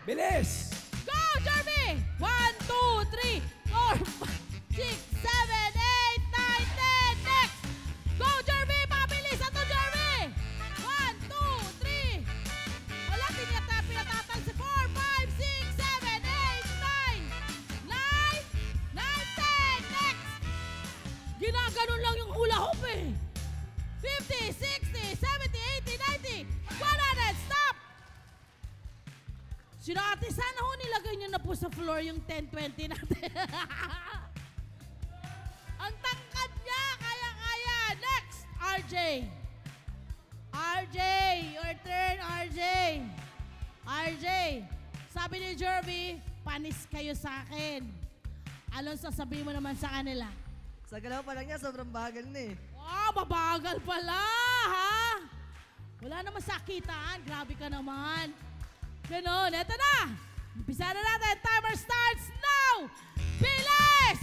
Bilis! Go, Jeremy! 1, 2, 3, 4, 5, 6, 7, 8, 9, 10. Next! Go, Jeremy! Mabilis! Ito, Jeremy! 1, 2, 3. Wala, pinatatal si 4, 5, 6, 7, 8, 9. 9, 10. Next! Ginaganon lang yung hula hoop eh. 50, 60, 70, 80, 90, 100. Stop! Sino ate, sana ho nilagay nyo na po sa floor yung 10-20 natin. Ang tangkad niya, kaya-kaya. Next, RJ. RJ, your turn, RJ. RJ, sabi ni Jervy, panis kayo sa akin. Anong sasabihin mo naman sa kanila? Sa galaw pa lang niya, sobrang bagal na eh. Wow, mabagal pala, ha? Wala naman sakitan. Grabe ka naman. Ganon, eto na. Umpisa na natin. Timer starts now. Bilis!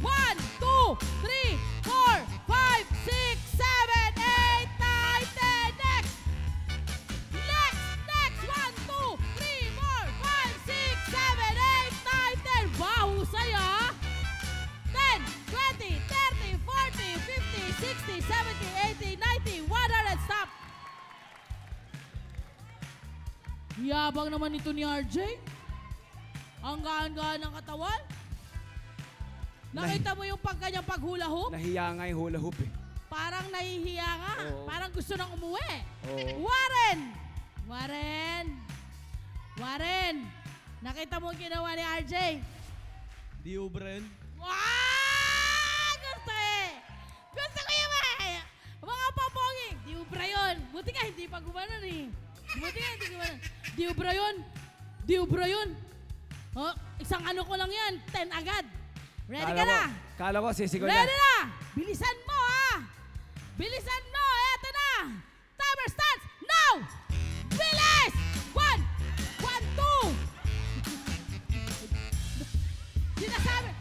1, 2, 3, 4, 5, 6, 7, 8, 9, 10. Next! Next! 1, 2, 3, 4, 5, 6, 7, 8, 9, 10. Wow, husay ah! 10, 20, 30, 40, 50, 60, 70, 80, 90, 100. Stop! Yabang naman ito ni RJ. Ang gaan-gaan ng katawan. Nakita mo yung kanyang paghula hoop? Nahiya nga yung hula hoop eh. Parang nahihiya nga. Oo. Parang gusto nang umuwi. Oo. Warren! Warren! Warren! Nakita mo yung ginawa ni RJ? Di ubra yun. Wow! Gusto eh! Gusto ko yung mga papongi. Di ubra yun. Buti ka hindi pa gumanon eh. Buti nga hindi gumanon. Di ubra yun. Di ubra yun. Oh, isang ano ko lang yan. 10 agad. Ready ka na? Kala ko, sisigaw niya. Ready na! Bilisan mo ha! Bilisan mo! Eto na! Timer starts now! Bilis! 1, 2. Sinasabi.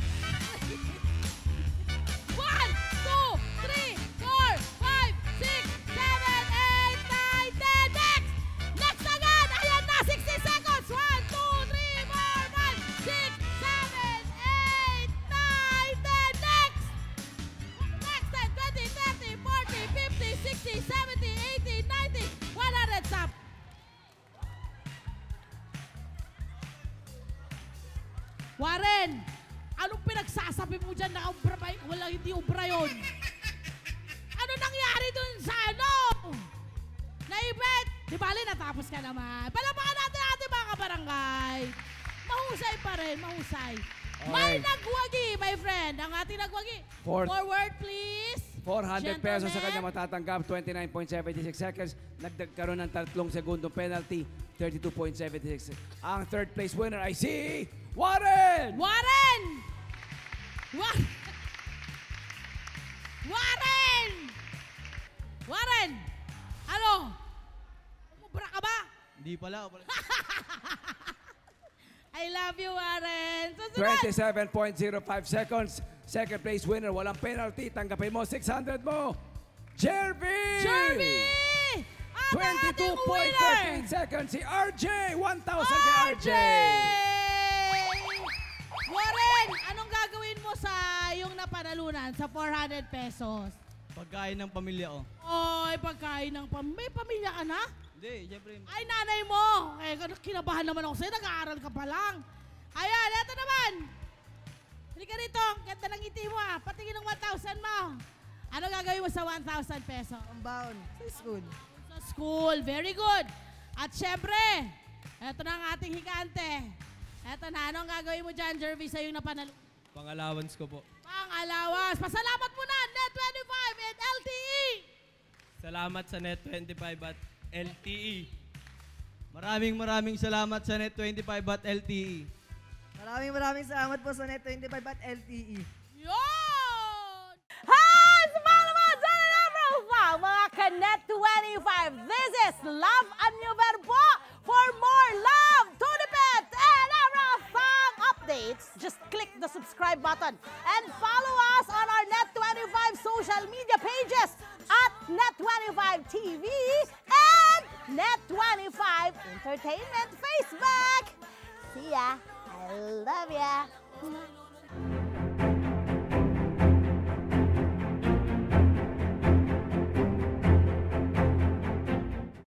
1, 2, 3, 4, 5, 6, 7, 8, 9, 10. Next! Next agad! Ayan na! 60 seconds! 1, 2, 3, 4, 5, 6, 7, 8, 9, 10. Next! Next! 10, 20, 30, 40, 50, 60, 70, 80, 90, 100. Stop! Warren! Anong pinagsasabi mo dyan na ubra ba? Wala, hindi ubra yun. Ano nangyari dun sa ano? Naibet! Di bali, natapos ka naman. Palapakan natin ating mga kabarangay. Mahusay pa rin, mahusay. Okay. May nagwagi, my friend. Ang ating nagwagi. Forward, please. 400 pesos sa kanya Gentlemen. matatanggap, 29.76 seconds. Nagkaroon ng 3 segundong penalty, 32.76. Ang third place winner ay si Warren! Warren! Warren! Warren! Ano? Umubra ka ba? Hindi pala. I love you, Warren. Susunod! 27.05 seconds. Second place winner, walang penalty. Tanggapin mo, 600 mo. Jervy! Jeremy! Ang ating winner! 22.13 seconds. Si RJ! 1,000 kay RJ! Warren, anong gagawin mo sa yung napanalunan sa 400 pesos? Pagkain ng pamilya ko. Oy, pagkain ng may pamilya ka na? Hindi, syempre. Ay, nanay mo! Eh, kinabahan naman ako sa'yo, nag-aaral ka pa lang. Ayan, eto naman. Halika rito, ganda ng ngiti mo ah. Patingin ng 1,000 mo. Ano gagawin mo sa 1,000 peso? Ang baon sa school. Sa school, very good. At syempre, eto na ang ating higante. Eto na, anong gagawin mo dyan, Jervy, sa yung napanalo? Pang-allowance ko po. Pang-alawas. Pasalamat mo na, Net25 and LTE. Salamat sa Net25 at LTE. Maraming salamat sa Net25 at LTE. Maraming salamat po sa Net25 at LTE. Yun! Hi! Sumama naman sa profile, mga ka-Net25. This is Love and New Verbo. For more love, Tunipet, and Arafang updates, just click the subscribe button and follow us on our Net25 social media pages at Net25 TV and Net25 Live Entertainment Facebook. See ya. I love ya.